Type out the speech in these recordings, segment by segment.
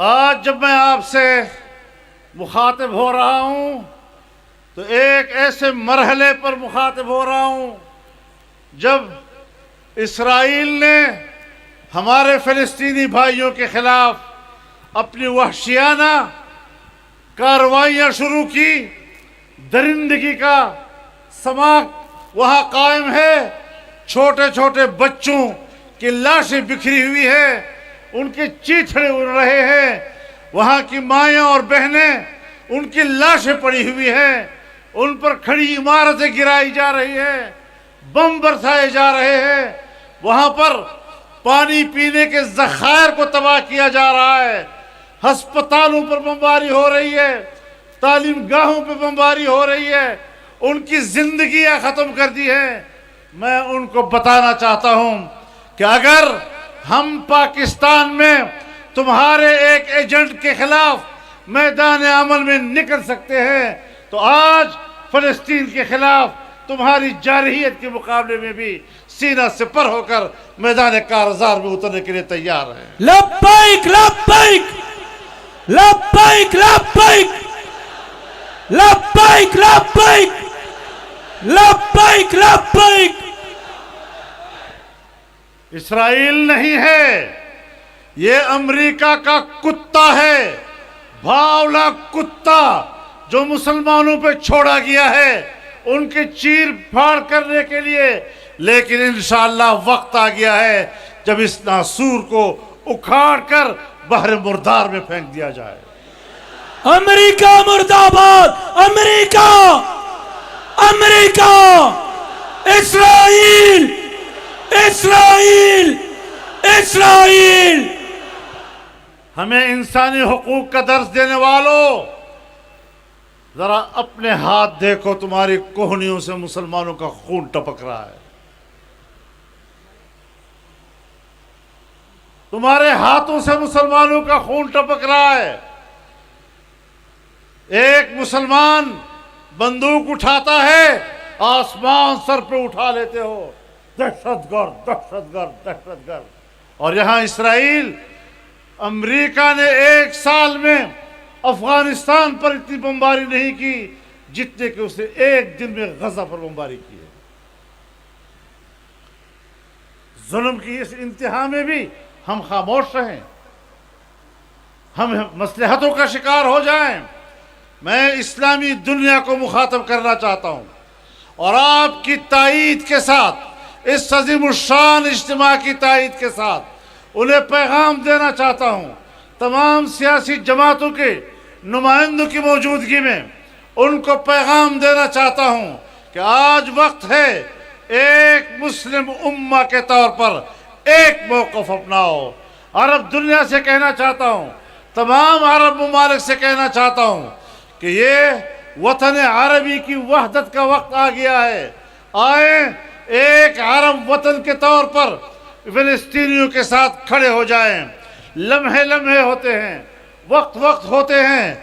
آج جب میں آپ سے مخاطب ہو رہا ہوں تو ایک ایسے مرحلے پر مخاطب ہو رہا ہوں جب اسرائیل نے ہمارے فلسطینی بھائیوں کے خلاف اپنی وحشیانہ کارروائیاں شروع کی. درندگی کا سماق وہاں قائم ہے. چھوٹے چھوٹے بچوں کی لاشیں بکھری ہوئی ہے, ان کے چیتھڑے اڑ رہے ہیں. وہاں کی مائیں اور بہنیں, ان کی لاشیں پڑی ہوئی ہیں. ان پر کھڑی عمارتیں گرائی جا رہی ہیں, بم برسائے جا رہے ہیں. وہاں پر پانی پینے کے ذخائر کو تباہ کیا جا رہا ہے. ہسپتالوں پر بمباری ہو رہی ہے, تعلیم گاہوں پہ بمباری ہو رہی ہے. ان کی زندگیاں ختم کر دی ہیں. میں ان کو بتانا چاہتا ہوں کہ اگر ہم پاکستان میں تمہارے ایک ایجنٹ کے خلاف میدان عمل میں نکل سکتے ہیں تو آج فلسطین کے خلاف تمہاری جارحیت کے مقابلے میں بھی سینہ سپر ہو کر میدان کارزار میں اترنے کے لیے تیار ہیں. لبیک لبیک لبیک لبیک لبیک لبیک لبیک لبیک. اسرائیل نہیں ہے, یہ امریکہ کا کتا ہے, بھاولا کتا جو مسلمانوں پہ چھوڑا گیا ہے ان کے چیر پھاڑ کرنے کے لیے. لیکن انشاءاللہ وقت آ گیا ہے جب اس ناسور کو اکھاڑ کر بحر مردار میں پھینک دیا جائے. امریکہ مرد آباد, امریکہ امریکہ, اسرائیل اسرائیل اسرائیل. ہمیں انسانی حقوق کا درس دینے والوں, ذرا اپنے ہاتھ دیکھو, تمہاری کوہنیوں سے مسلمانوں کا خون ٹپک رہا ہے. تمہارے ہاتھوں سے مسلمانوں کا خون ٹپک رہا ہے. ایک مسلمان بندوق اٹھاتا ہے, آسمان سر پہ اٹھا لیتے ہو, دہشت گرد دہشت گرد دہشت گرد. اور یہاں اسرائیل, امریکہ نے ایک سال میں افغانستان پر اتنی بمباری نہیں کی جتنے کہ اسے ایک دن میں غزہ پر بمباری کی ہے. ظلم کی اس انتہا میں بھی ہم خاموش رہیں, ہم مصلحتوں کا شکار ہو جائیں. میں اسلامی دنیا کو مخاطب کرنا چاہتا ہوں اور آپ کی تائید کے ساتھ, اس عظیم الشان اجتماع کی تائید کے ساتھ انہیں پیغام دینا چاہتا ہوں. تمام سیاسی جماعتوں کے نمائندوں کی موجودگی میں ان کو پیغام دینا چاہتا ہوں کہ آج وقت ہے ایک مسلم امہ کے طور پر ایک موقف اپناؤ. عرب دنیا سے کہنا چاہتا ہوں, تمام عرب ممالک سے کہنا چاہتا ہوں کہ یہ وطن عربی کی وحدت کا وقت آ گیا ہے. آئیں ایک عرب وطن کے طور پر فلسطینیوں کے ساتھ کھڑے ہو جائیں. لمحے لمحے ہوتے ہیں, وقت وقت ہوتے ہیں,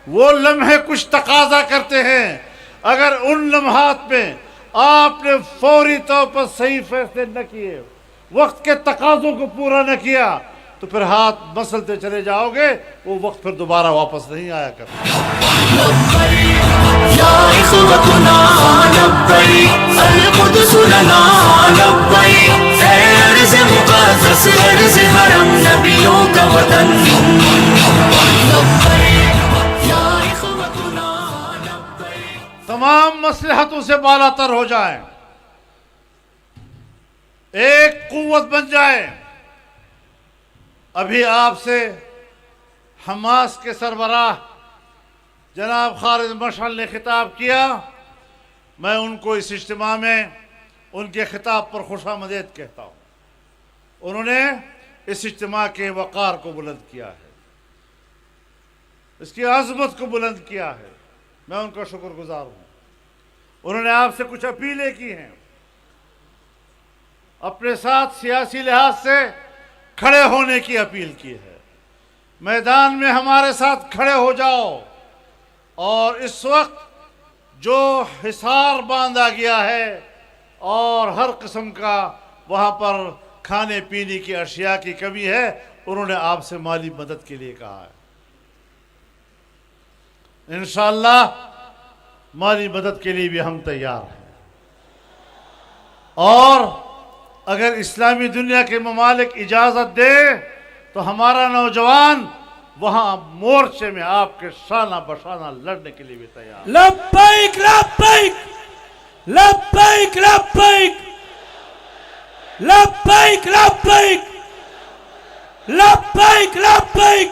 وہ لمحے کچھ تقاضا کرتے ہیں. اگر ان لمحات میں آپ نے فوری طور پر صحیح فیصلے نہ کیے, وقت کے تقاضوں کو پورا نہ کیا, تو پھر ہاتھ مسلتے چلے جاؤ گے. وہ وقت پھر دوبارہ واپس نہیں آیا کرتا. یا اخوتنا لبیک القدس لنا لبیک, اے ارض مقدس ارض حرم نبیوں کا وطن لبیک یا اخوتنا لبیک. تمام مصلحتوں سے بالا تر ہو جائیں, ایک قوت بن جائیں. ابھی آپ سے حماس کے سربراہ جناب خالد مشعل نے خطاب کیا. میں ان کو اس اجتماع میں ان کے خطاب پر خوش آمدید کہتا ہوں. انہوں نے اس اجتماع کے وقار کو بلند کیا ہے, اس کی عظمت کو بلند کیا ہے. میں ان کا شکر گزار ہوں. انہوں نے آپ سے کچھ اپیلیں کی ہیں, اپنے ساتھ سیاسی لحاظ سے کھڑے ہونے کی اپیل کی ہے. میدان میں ہمارے ساتھ کھڑے ہو جاؤ. اور اس وقت جو حصار باندھا گیا ہے اور ہر قسم کا وہاں پر کھانے پینے کی اشیاء کی کمی ہے, انہوں نے آپ سے مالی مدد کے لیے کہا ہے. انشاءاللہ مالی مدد کے لیے بھی ہم تیار ہیں. اور اگر اسلامی دنیا کے ممالک اجازت دے تو ہمارا نوجوان وہاں مورچے میں آپ کے شانہ بشانہ لڑنے کے لیے بھی تیار. لبیک لبیک لبیک لبیک لبیک لبیک لبیک لبیک